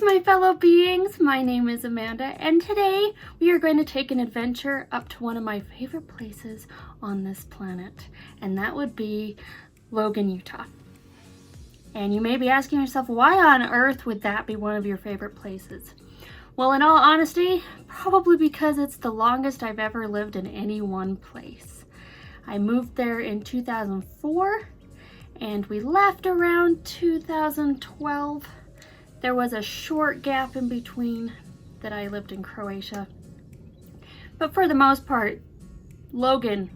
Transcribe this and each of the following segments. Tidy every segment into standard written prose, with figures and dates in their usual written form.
Greetings, my fellow beings. My name is Amanda, and today we are going to take an adventure up to one of my favorite places on this planet, and that would be Logan, Utah. And you may be asking yourself, why on earth would that be one of your favorite places? Well, in all honesty, probably because it's the longest I've ever lived in any one place. I moved there in 2004, and we left around 2012. There was a short gap in between that I lived in Croatia. But for the most part, Logan.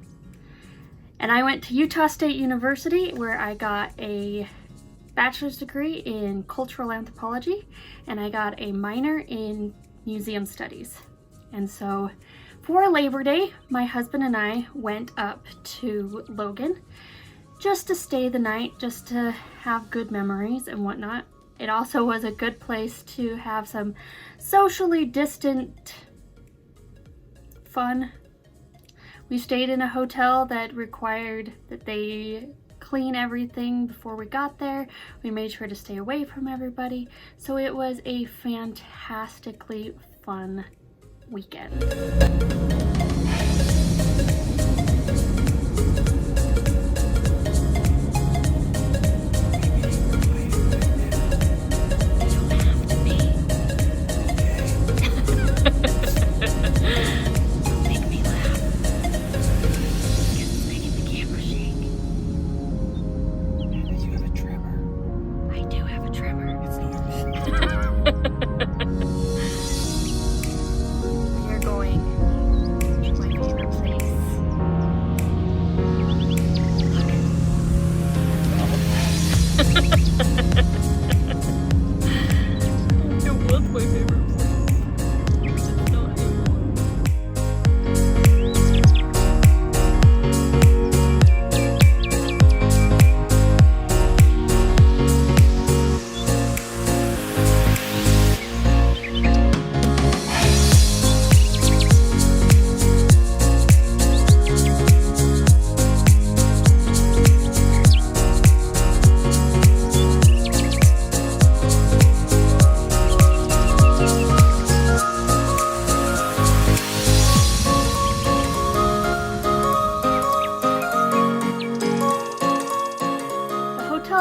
And I went to Utah State University, where I got a bachelor's degree in cultural anthropology, and I got a minor in museum studies. And so for Labor Day, my husband and I went up to Logan just to stay the night, just to have good memories and whatnot. It also was a good place to have some socially distant fun. We stayed in a hotel that required that they clean everything before we got there. We made sure to stay away from everybody. So it was a fantastically fun weekend.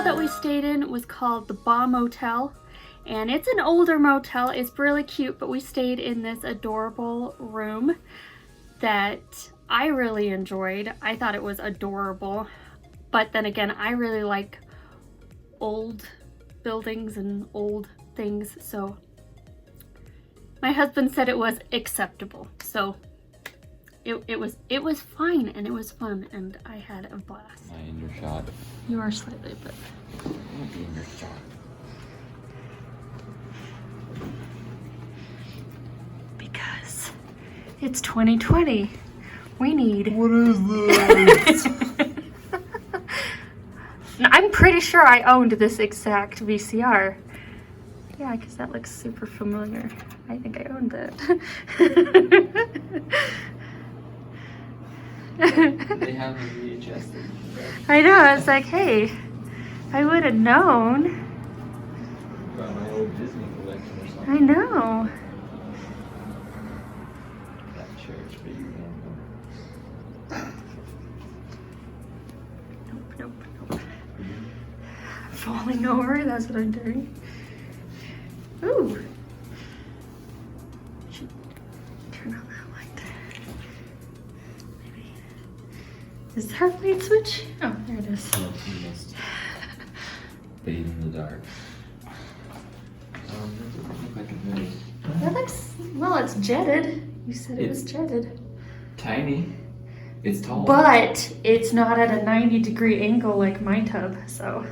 That we stayed in was called the Baugh Motel, and it's an older motel. It's really cute, but we stayed in this adorable room that I really enjoyed. I thought it was adorable, but then again, I really like old buildings and old things, so my husband said it was acceptable. So it was fine, and it was fun, and I had a blast. Am I in your shot? You are slightly, but I'll be in your shot. Because it's 2020. We need... What is this? I'm pretty sure I owned this exact VCR. Yeah, because that looks super familiar. I think I owned it. They have a VHS that you can grab. I know, I was like, hey, I would have known. Got my old Disney collection or something. I know. That chair's for you, man. Nope. Falling over, that's what I'm doing. Ooh. Should turn on that light. Maybe. Is there a light switch? Oh, there it is. You must bathe in the dark. That doesn't look like it moves. That looks, well, it's jetted. You said it was jetted. Tiny. It's tall. But it's not at a 90-degree angle like my tub, so.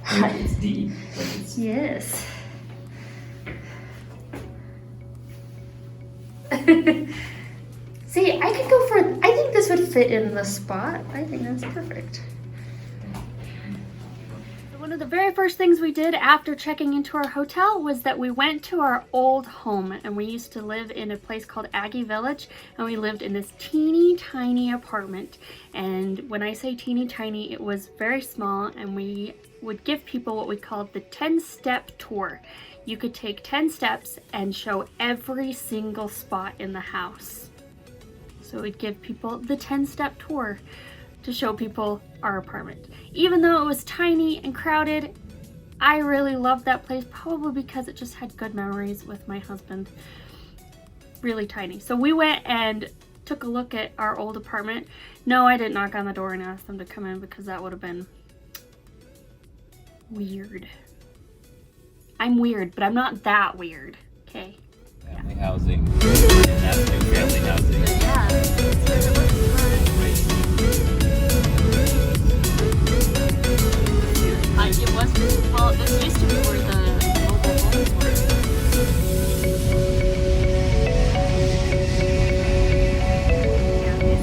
It's deep. Like it's... Yes. See, I could go for, I think this would fit in the spot. I think that's perfect. When One of the very first things we did after checking into our hotel was that we went to our old home, and we used to live in a place called Aggie Village, and we lived in this teeny tiny apartment. And when I say teeny tiny, it was very small, and we would give people what we called the 10-step tour. You could take 10 steps and show every single spot in the house. So we'd give people the 10-step tour to show people our apartment. Even though it was tiny and crowded, I really loved that place, probably because it just had good memories with my husband. Really tiny. So we went and took a look at our old apartment. No, I didn't knock on the door and ask them to come in because that would have been weird. I'm weird, but I'm not that weird, okay? Family housing. And that's new family housing. Yeah, it was, well, this used to be where the mobile homes were. Yeah, these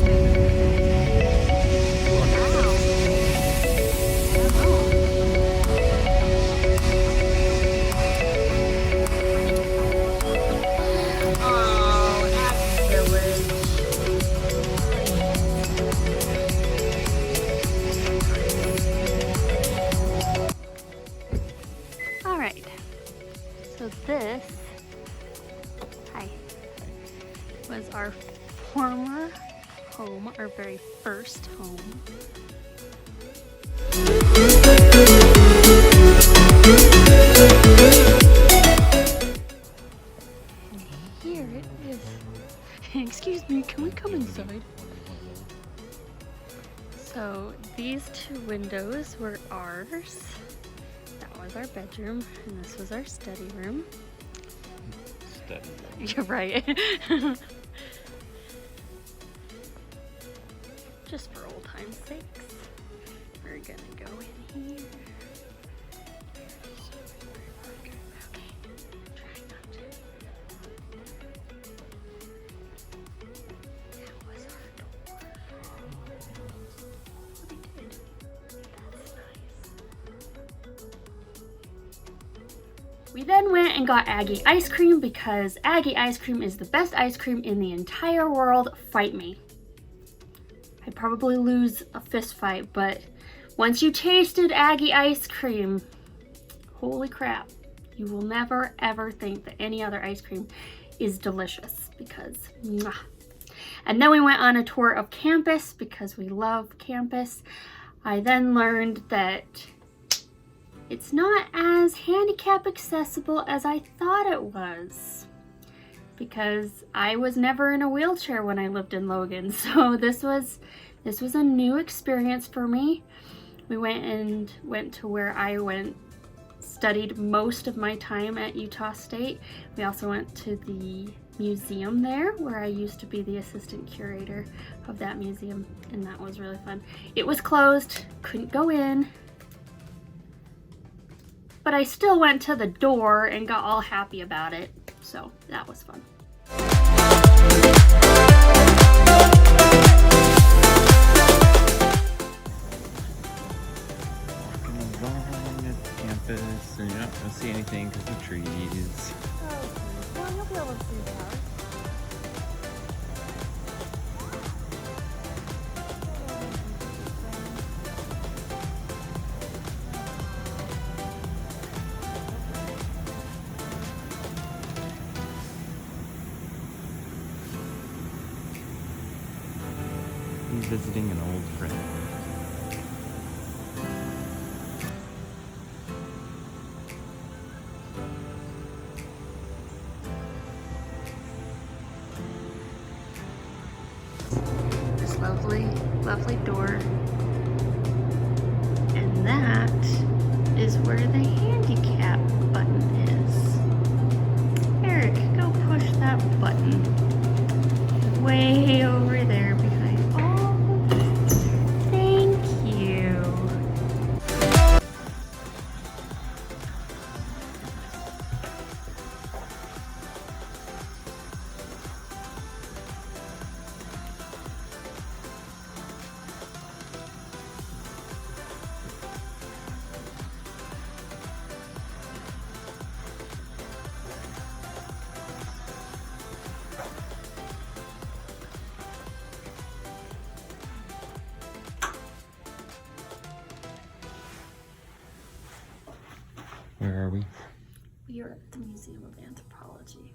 this, hi, was our former home, our very first home. And here it is. Excuse me, can we come inside? So these two windows were ours. That was our bedroom, and this was our study room. Study. You're right. Just for old time's sakes, we're gonna go in here. Okay, try not to. That was our door. We did. That's nice. We then went and got Aggie ice cream because Aggie ice cream is the best ice cream in the entire world. Fight me. I'd probably lose a fist fight, but once you tasted Aggie ice cream, holy crap, you will never ever think that any other ice cream is delicious because mwah. And then we went on a tour of campus because we love campus. I then learned that it's not as handicap accessible as I thought it was, because I was never in a wheelchair when I lived in Logan. So this was a new experience for me. We went to where I studied most of my time at Utah State. We also went to the museum there, where I used to be the assistant curator of that museum, and that was really fun. It was closed, couldn't go in, but I still went to the door and got all happy about it, so that was fun. Walking along campus, and you're not going to see anything because of trees. Oh, well, you'll be able to see that. I'm visiting an old friend. This lovely door. And that is where the handicap button is. Eric, go push that button. Way over there behind. Oh, thank you. Where are we? We are at the Museum of Anthropology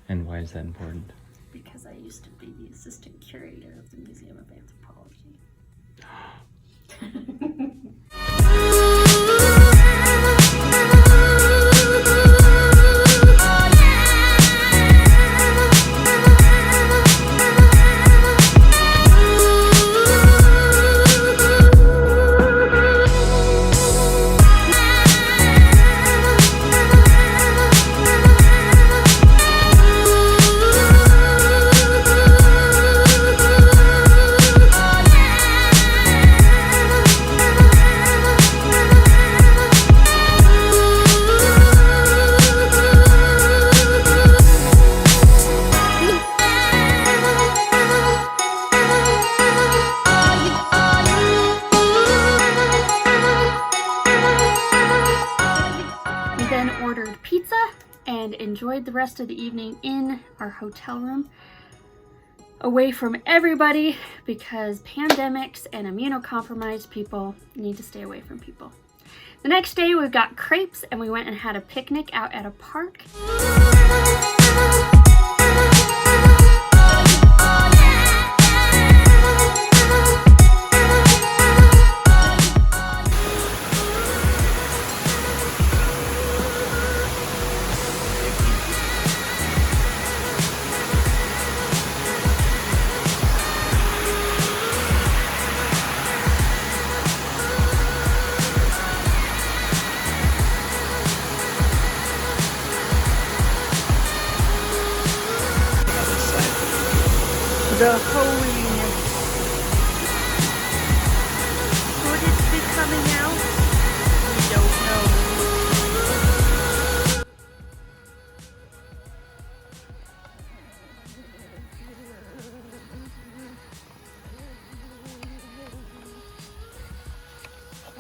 And why is that important? because I used to be the assistant curator of the Museum of Anthropology. Ordered pizza and enjoyed the rest of the evening in our hotel room away from everybody because pandemics and immunocompromised people need to stay away from people. The next day we've got crepes and we went and had a picnic out at a park. The holiness. Could it be coming out? We don't know.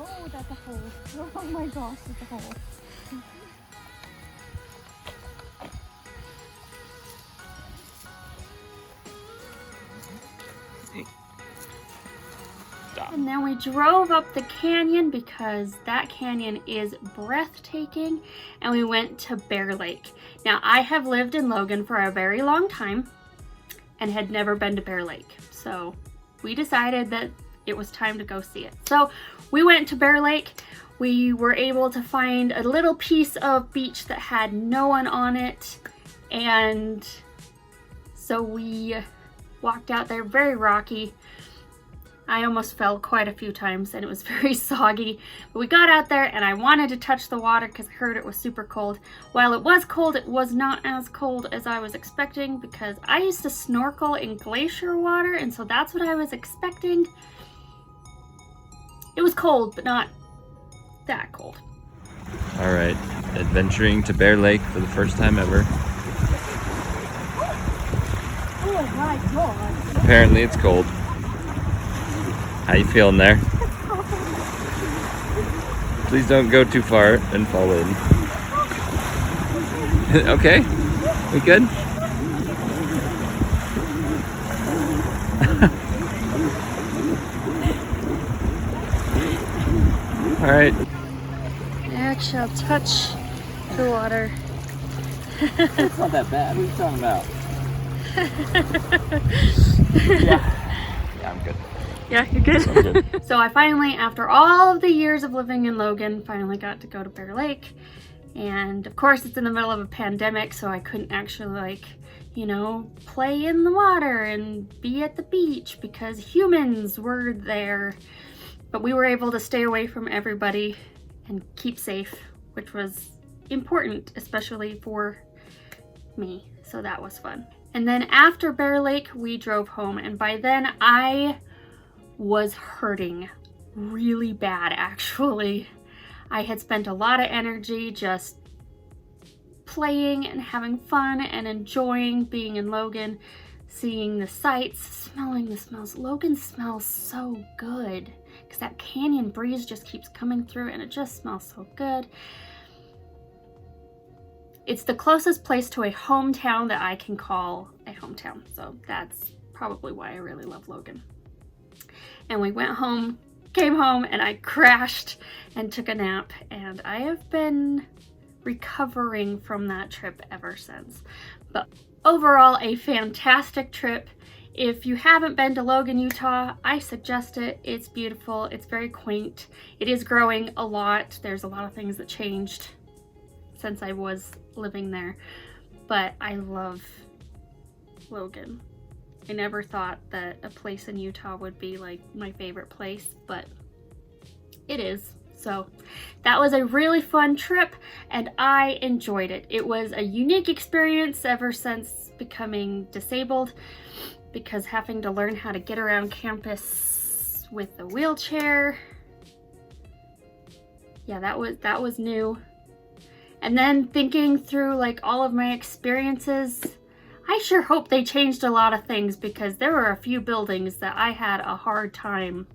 Oh, that's a hole. Oh my gosh, it's a hole. And then we drove up the canyon because that canyon is breathtaking, and we went to Bear Lake. Now, I have lived in Logan for a very long time and had never been to Bear Lake, so we decided that it was time to go see it. So we went to Bear Lake. We were able to find a little piece of beach that had no one on it, and so we walked out there, very rocky. I almost fell quite a few times and it was very soggy, but we got out there and I wanted to touch the water because I heard it was super cold. While it was cold, it was not as cold as I was expecting because I used to snorkel in glacier water, and so that's what I was expecting. It was cold, but not that cold. All right, adventuring to Bear Lake for the first time ever. Oh my god. Apparently it's cold. How you feeling there? Please don't go too far and fall in. Okay, we good? All right. I shall touch the water. It's not that bad. What are you talking about? Yeah, I'm good. Yeah, you're good? I'm good. So I finally, after all of the years of living in Logan, finally got to go to Bear Lake. And of course it's in the middle of a pandemic, so I couldn't actually play in the water and be at the beach because humans were there. But we were able to stay away from everybody and keep safe, which was important, especially for me. So that was fun. And then after Bear Lake, we drove home, and by then I was hurting really bad, actually. I had spent a lot of energy just playing and having fun and enjoying being in Logan, seeing the sights, smelling the smells. Logan smells so good because that canyon breeze just keeps coming through and it just smells so good. It's the closest place to a hometown that I can call a hometown, so that's probably why I really love Logan. And we went home came home and I crashed and took a nap, and I have been recovering from that trip ever since. But overall, a fantastic trip. If you haven't been to Logan, Utah, I suggest it. It's beautiful. It's very quaint. It is growing a lot. There's a lot of things that changed since I was living there, but I love Logan. I never thought that a place in Utah would be like my favorite place, but it is. So that was a really fun trip and I enjoyed it. It was a unique experience ever since becoming disabled, because having to learn how to get around campus with a wheelchair, yeah, that was new. And then thinking through like all of my experiences, I sure hope they changed a lot of things, because there were a few buildings that I had a hard time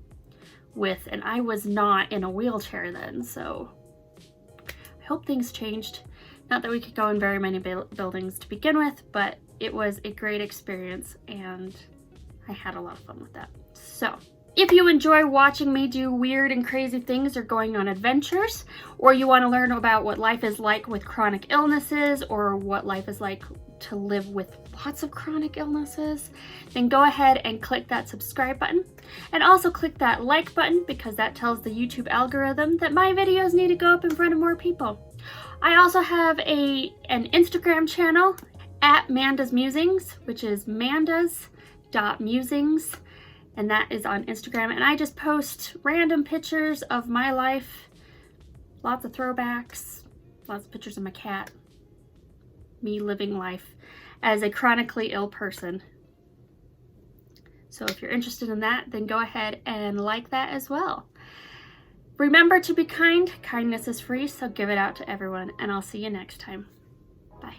with, and I was not in a wheelchair then, so I hope things changed. Not that we could go in very many buildings to begin with, but it was a great experience and I had a lot of fun with that. So if you enjoy watching me do weird and crazy things or going on adventures, or you want to learn about what life is like with chronic illnesses, or what life is like to live with lots of chronic illnesses, then go ahead and click that subscribe button, and also click that like button, because that tells the YouTube algorithm that my videos need to go up in front of more people. I also have an Instagram channel at Manda's Musings, which is mandas.musings, and that is on Instagram, and I just post random pictures of my life, lots of throwbacks, lots of pictures of my cat, me living life as a chronically ill person. So if you're interested in that, then go ahead and like that as well. Remember to be kind. Kindness is free, so give it out to everyone, and I'll see you next time. Bye.